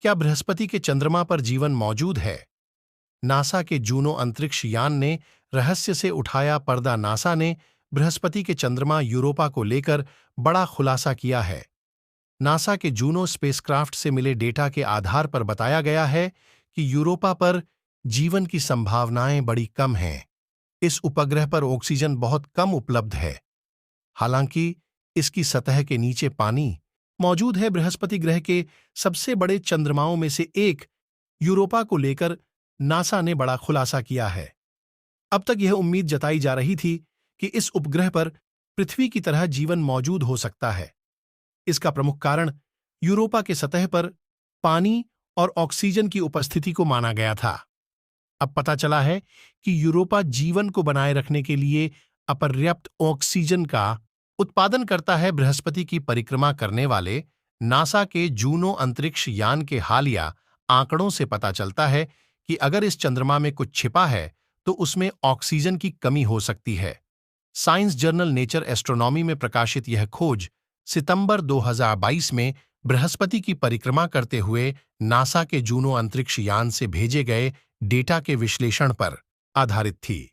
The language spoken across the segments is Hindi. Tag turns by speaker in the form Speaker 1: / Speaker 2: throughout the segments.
Speaker 1: क्या बृहस्पति के चंद्रमा पर जीवन मौजूद है? नासा के जूनो अंतरिक्ष यान ने रहस्य से उठाया पर्दा। नासा ने बृहस्पति के चंद्रमा यूरोपा को लेकर बड़ा खुलासा किया है। नासा के जूनो स्पेसक्राफ्ट से मिले डेटा के आधार पर बताया गया है कि यूरोपा पर जीवन की संभावनाएं बड़ी कम हैं। इस उपग्रह पर ऑक्सीजन बहुत कम उपलब्ध है। हालांकि इसकी सतह के नीचे पानी मौजूद है। बृहस्पति ग्रह के सबसे बड़े चंद्रमाओं में से एक यूरोपा को लेकर नासा ने बड़ा खुलासा किया है। अब तक यह उम्मीद जताई जा रही थी कि इस उपग्रह पर पृथ्वी की तरह जीवन मौजूद हो सकता है। इसका प्रमुख कारण यूरोपा के सतह पर पानी और ऑक्सीजन की उपस्थिति को माना गया था। अब पता चला है कि यूरोपा जीवन को बनाए रखने के लिए अपर्याप्त ऑक्सीजन का उत्पादन करता है। बृहस्पति की परिक्रमा करने वाले नासा के जूनो अंतरिक्ष यान के हालिया आंकड़ों से पता चलता है कि अगर इस चंद्रमा में कुछ छिपा है तो उसमें ऑक्सीजन की कमी हो सकती है। साइंस जर्नल नेचर एस्ट्रोनॉमी में प्रकाशित यह खोज सितंबर 2022 में बृहस्पति की परिक्रमा करते हुए नासा के जूनो अंतरिक्ष यान से भेजे गए डेटा के विश्लेषण पर आधारित थी।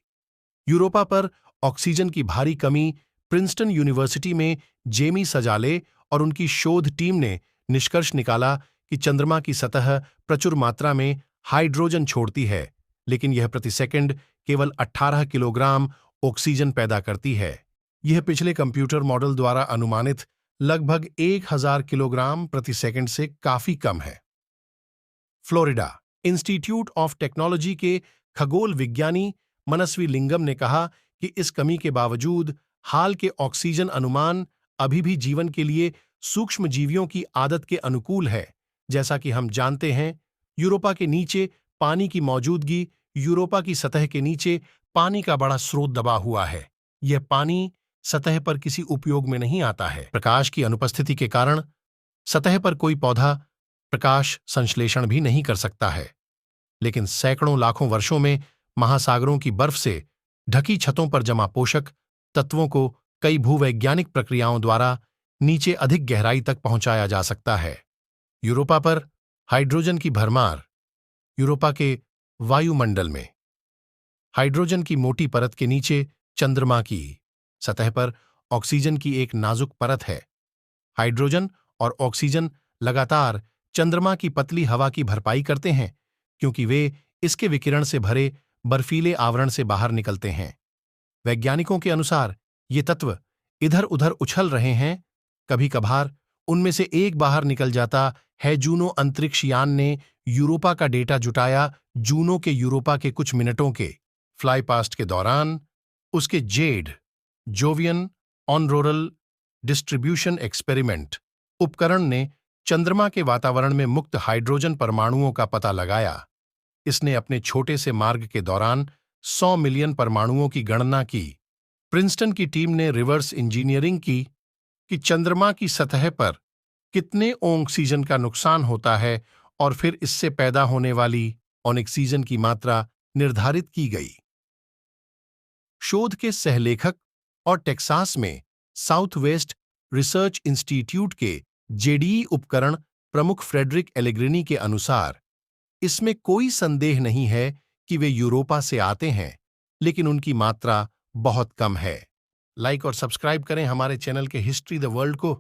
Speaker 1: यूरोपा पर ऑक्सीजन की भारी कमी। प्रिंसटन यूनिवर्सिटी में जेमी सजाले और उनकी शोध टीम ने निष्कर्ष निकाला कि चंद्रमा की सतह प्रचुर मात्रा में हाइड्रोजन छोड़ती है, लेकिन यह प्रति सेकंड केवल 18 किलोग्राम ऑक्सीजन पैदा करती है। यह पिछले कंप्यूटर मॉडल द्वारा अनुमानित लगभग 1000 किलोग्राम प्रति सेकंड से काफी कम है। फ्लोरिडा इंस्टीट्यूट ऑफ टेक्नोलॉजी के खगोल विज्ञानी मनस्वी लिंगम ने कहा कि इस कमी के बावजूद हाल के ऑक्सीजन अनुमान अभी भी जीवन के लिए सूक्ष्म जीवियों की आदत के अनुकूल है। जैसा कि हम जानते हैं, यूरोपा के नीचे पानी की मौजूदगी, यूरोपा की सतह के नीचे पानी का बड़ा स्रोत दबा हुआ है। यह पानी सतह पर किसी उपयोग में नहीं आता है। प्रकाश की अनुपस्थिति के कारण सतह पर कोई पौधा प्रकाश संश्लेषण भी नहीं कर सकता है, लेकिन सैकड़ों लाखों वर्षों में महासागरों की बर्फ से ढकी छतों पर जमा पोषक तत्वों को कई भूवैज्ञानिक प्रक्रियाओं द्वारा नीचे अधिक गहराई तक पहुंचाया जा सकता है। यूरोपा पर हाइड्रोजन की भरमार। यूरोपा के वायुमंडल में हाइड्रोजन की मोटी परत के नीचे चंद्रमा की सतह पर ऑक्सीजन की एक नाजुक परत है। हाइड्रोजन और ऑक्सीजन लगातार चंद्रमा की पतली हवा की भरपाई करते हैं, क्योंकि वे इसके विकिरण से भरे बर्फीले आवरण से बाहर निकलते हैं। वैज्ञानिकों के अनुसार ये तत्व इधर उधर उछल रहे हैं। कभी कभार उनमें से एक बाहर निकल जाता है। जूनो अंतरिक्ष यान ने यूरोपा का डेटा जुटाया। जूनो के यूरोपा के कुछ मिनटों के फ्लाईपास्ट के दौरान उसके जेड जोवियन ऑनरोरल डिस्ट्रीब्यूशन एक्सपेरिमेंट उपकरण ने चंद्रमा के वातावरण में मुक्त हाइड्रोजन परमाणुओं का पता लगाया। इसने अपने छोटे से मार्ग के दौरान 100 मिलियन परमाणुओं की गणना की। प्रिंसटन की टीम ने रिवर्स इंजीनियरिंग की कि चंद्रमा की सतह पर कितने ऑक्सीजन का नुकसान होता है और फिर इससे पैदा होने वाली ऑक्सीजन की मात्रा निर्धारित की गई। शोध के सहलेखक और टेक्सास में साउथ वेस्ट रिसर्च इंस्टीट्यूट के जेडीई उपकरण प्रमुख फ्रेडरिक एलेग्रिनी के अनुसार इसमें कोई संदेह नहीं है कि वे यूरोपा से आते हैं, लेकिन उनकी मात्रा बहुत कम है। लाइक और सब्सक्राइब करें हमारे चैनल के हिस्ट्री द वर्ल्ड को।